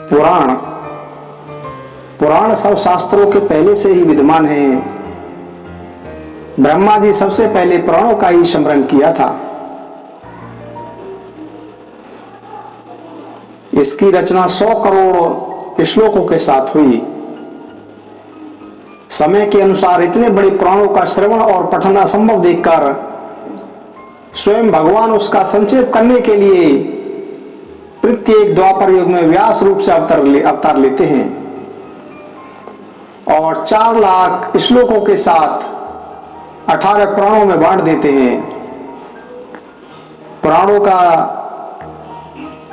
पुराण पुराण सब शास्त्रों के पहले से ही विद्यमान हैं। ब्रह्मा जी सबसे पहले पुराणों का ही स्मरण किया था। इसकी रचना 100 करोड़ श्लोकों के साथ हुई। समय के अनुसार इतने बड़े पुराणों का श्रवण और पठन असंभव देखकर स्वयं भगवान उसका संक्षेप करने के लिए प्रत्येक द्वापर युग में व्यास रूप से अवतार लेते हैं और 4 लाख श्लोकों के साथ 18 पुराणों में बांट देते हैं। पुराणों का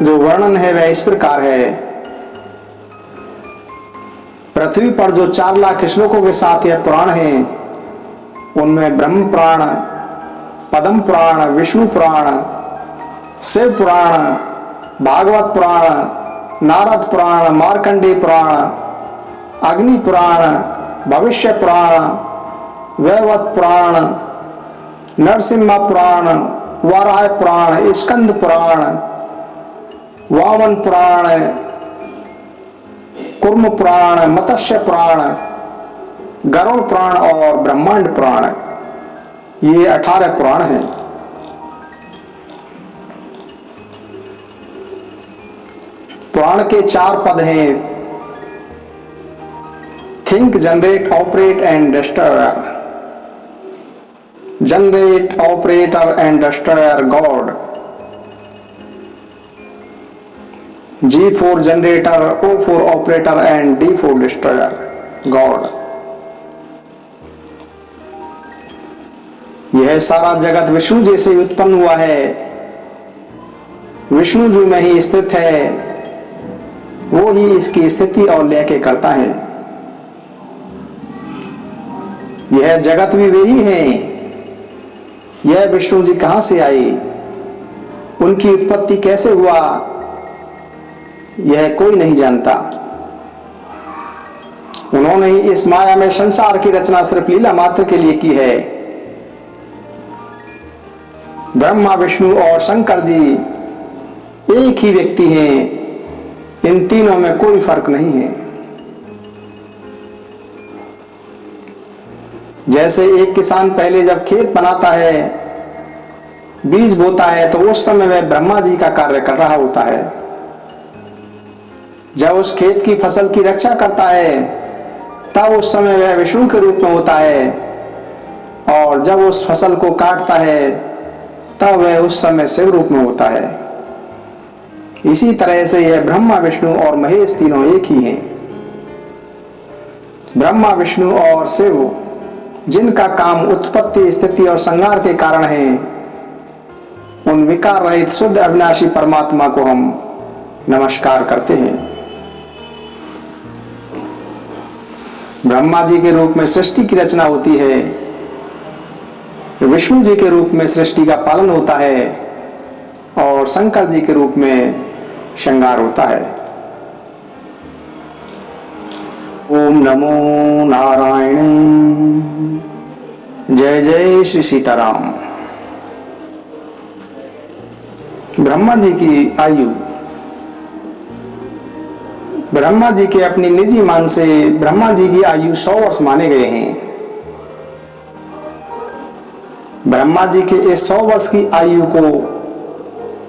जो वर्णन है वह इस प्रकार है। पृथ्वी पर जो 4 लाख श्लोकों के साथ यह पुराण है, उनमें ब्रह्म पुराण, पद्म पुराण, विष्णु पुराण, शिव पुराण, भागवत पुराण, नारद पुराण, मार्कंडेय पुराण, अग्नि पुराण, भविष्य पुराण, वैवत पुराण, नरसिम्हा पुराण, वाराह पुराण, स्कंद पुराण, वामन पुराण, कुर्म पुराण, मत्स्य पुराण, गरुड़ पुराण और ब्रह्मांड पुराण, ये 18 पुराण हैं। पुराण के 4 पद हैं: think, generate, operate and destroyer. Generate, operator and destroyer God. G for generator, O for operator and D for destroyer God। यह सारा जगत विष्णु जी से उत्पन्न हुआ है। विष्णु जी में ही स्थित है, वो ही इसकी स्थिति और लय के करता है। यह जगत भी वही है। यह विष्णु जी कहां से आई, उनकी उत्पत्ति कैसे हुआ, यह कोई नहीं जानता। उन्होंने ही इस माया में संसार की रचना सिर्फ लीला मात्र के लिए की है। ब्रह्मा, विष्णु और शंकर जी एक ही व्यक्ति हैं। इन तीनों में कोई फर्क नहीं है। जैसे एक किसान पहले जब खेत बनाता है, बीज बोता है, तो उस समय वह ब्रह्मा जी का कार्य कर रहा होता है। जब उस खेत की फसल की रक्षा करता है, तब उस समय वह विष्णु के रूप में होता है, और जब उस फसल को काटता है, तब वह उस समय शिव रूप में होता है। इसी तरह से यह ब्रह्मा, विष्णु और महेश तीनों एक ही हैं। ब्रह्मा, विष्णु और शिव जिनका काम उत्पत्ति, स्थिति और संहार के कारण है, उन विकार रहित शुद्ध अविनाशी परमात्मा को हम नमस्कार करते हैं। ब्रह्मा जी के रूप में सृष्टि की रचना होती है, विष्णु जी के रूप में सृष्टि का पालन होता है, और शंकर जी के रूप में श्रृंगार होता है। ओम नमो नारायण। जय जय श्री सीताराम। ब्रह्मा जी की आयु। ब्रह्मा जी के अपनी निजी मान से ब्रह्मा जी की आयु 100 वर्ष माने गए हैं। ब्रह्मा जी के इस 100 वर्ष की आयु को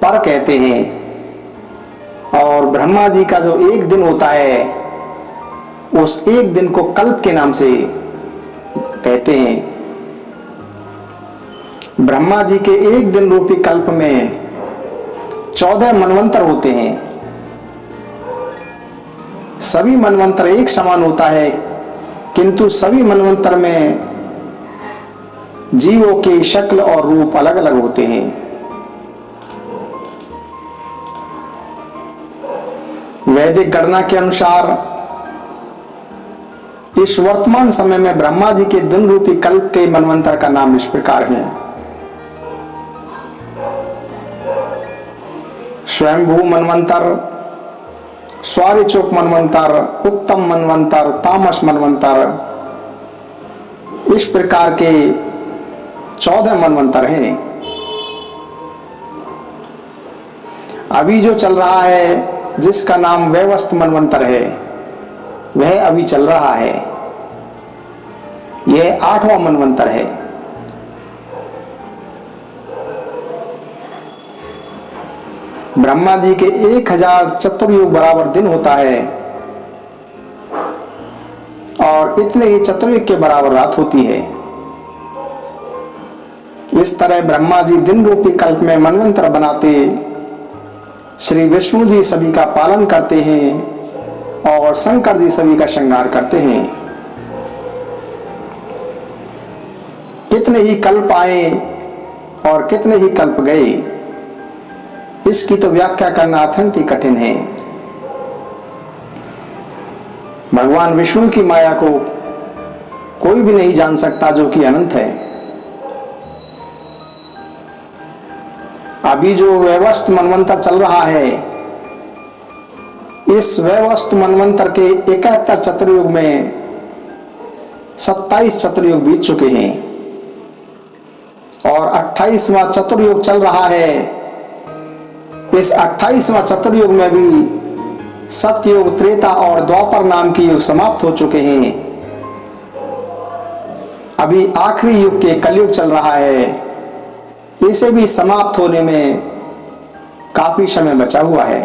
पर कहते हैं, और ब्रह्मा जी का जो एक दिन होता है, उस एक दिन को कल्प के नाम से कहते हैं। ब्रह्मा जी के एक दिन रूपी कल्प में 14 मनवंतर होते हैं। सभी मनवंतर एक समान होता है, किंतु सभी मनवंतर में जीवों के शक्ल और रूप अलग अलग होते हैं। वैदिक गणना के अनुसार इस वर्तमान समय में ब्रह्मा जी के दिन रूपी कल्प के मनवंतर का नाम इस प्रकार है: स्वयंभू मनवंतर, स्वारिचुक मनवंतर, उत्तम मनवंतर, तामस मनवंतर। इस प्रकार के 14 मनवंतर हैं। अभी जो चल रहा है जिसका नाम वैवस्वत मनवंतर है, वह अभी चल रहा है। यह 8वां मनवंतर है। ब्रह्मा जी के 1000 चतुर्युग बराबर दिन होता है और इतने ही चतुर्युग के बराबर रात होती है। इस तरह ब्रह्मा जी दिन रूपी कल्प में मनवंतर बनाते, श्री विष्णु जी सभी का पालन करते हैं और शंकर जी सभी का श्रृंगार करते हैं। कितने ही कल्प आए और कितने ही कल्प गए, इसकी तो व्याख्या करना अत्यंत ही कठिन है। भगवान विष्णु की माया को कोई भी नहीं जान सकता, जो कि अनंत है। अभी जो वैवस्वत मनवंतर चल रहा है, इस वैवस्वत मनवंतर के 71 चतुर्युग में 27 चतुर्युग बीत चुके हैं और 28वां चतुर्युग चल रहा है। इस 28वां चतुर्युग में भी सतयुग, त्रेता और द्वापर नाम के युग समाप्त हो चुके हैं। अभी आखिरी युग के कलयुग चल रहा है। इसे भी समाप्त होने में काफी समय बचा हुआ है।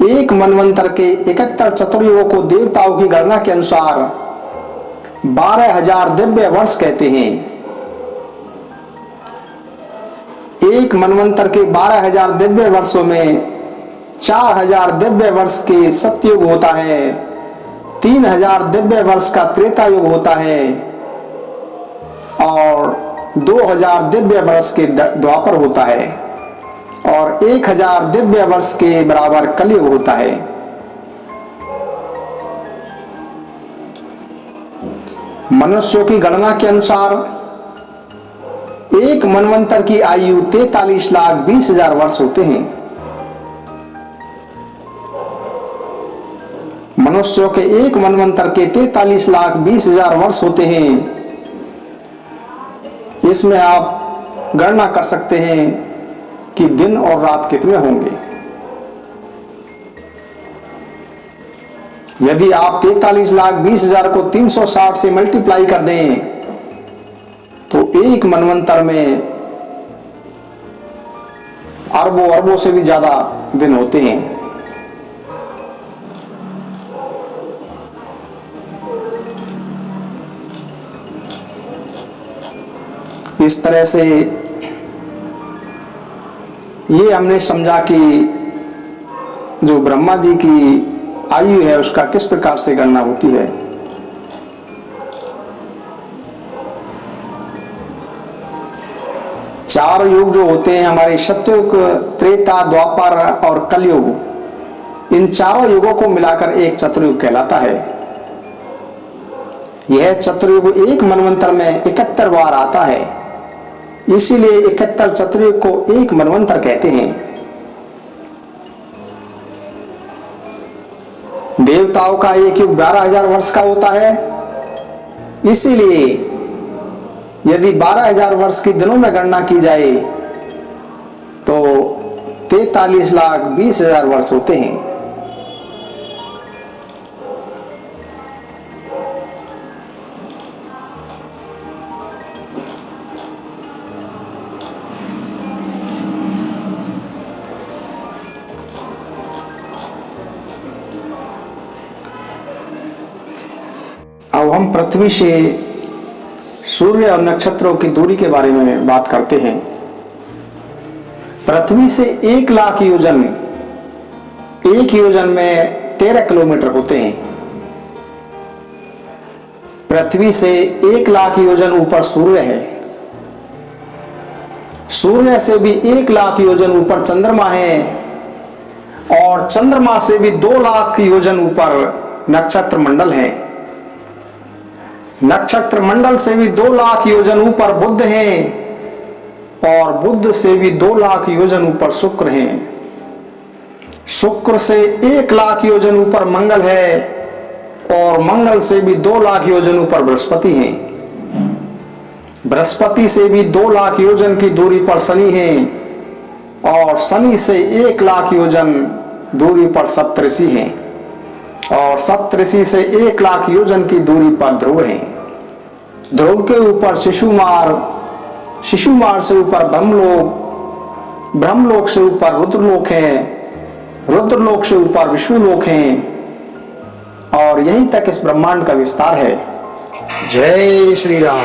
एक मनवंतर के 71 चतुर्युगों को देवताओं की गणना के अनुसार 12,000 दिव्य वर्ष कहते हैं। एक मनवंतर के 12,000 दिव्य वर्षों में 4,000 दिव्य वर्ष के सतयुग होता है, 3,000 दिव्य वर्ष का त्रेता युग होता है और 2,000 दिव्य वर्ष के द्वापर होता है और 1,000 दिव्य वर्ष के बराबर कलयुग होता है। मनुष्यों की गणना के अनुसार एक मनवंतर की आयु 43,20,000 वर्ष होते हैं। मनुष्यों के एक मनवंतर के 43,20,000 वर्ष होते हैं। इसमें आप गणना कर सकते हैं कि दिन और रात कितने होंगे। यदि आप 43,20,000 को 360 से मल्टीप्लाई कर दें तो एक मनवंतर में अरबों अरबों से भी ज्यादा दिन होते हैं। इस तरह से ये हमने समझा कि जो ब्रह्मा जी की आयु है उसका किस प्रकार से गणना होती है। चार युग जो होते हैं हमारे सतयुग, त्रेता, द्वापर और कलयुग, इन चारों युगों को मिलाकर एक चतुर्युग कहलाता है। यह चतुर्युग एक मनवंतर में 71 बार आता है, इसीलिए 71 चतुर्युग को एक मनवंतर कहते हैं। देवताओं का एक युग 12,000 वर्ष का होता है, इसीलिए यदि 12,000 वर्ष की दिनों में गणना की जाए तो 43,20,000 वर्ष होते हैं। अब हम पृथ्वी से सूर्य और नक्षत्रों की दूरी के बारे में बात करते हैं। पृथ्वी से 1,00,000 योजन, एक योजन में 13 किलोमीटर होते हैं। पृथ्वी से 1,00,000 योजन ऊपर सूर्य है। सूर्य से भी 1,00,000 योजन ऊपर चंद्रमा है और चंद्रमा से भी 2,00,000 योजन ऊपर नक्षत्र मंडल है। नक्षत्र मंडल से भी 2,00,000 योजन ऊपर बुध हैं और बुध से भी 2,00,000 योजन ऊपर शुक्र हैं। शुक्र से 1,00,000 योजन ऊपर मंगल है और मंगल से भी 2,00,000 योजन ऊपर बृहस्पति हैं। बृहस्पति से भी 2,00,000 योजन की दूरी पर शनि है और शनि से 1,00,000 योजन दूरी पर सप्तऋषि हैं और सप्तऋषि से 1,00,000 योजन की दूरी पर ध्रुव हैं। ध्रुव के ऊपर शिशुमार, शिशुमार से ऊपर ब्रह्मलोक, ब्रह्मलोक से ऊपर रुद्रलोक है, रुद्रलोक से ऊपर विष्णुलोक हैं और यहीं तक इस ब्रह्मांड का विस्तार है। जय श्री राम।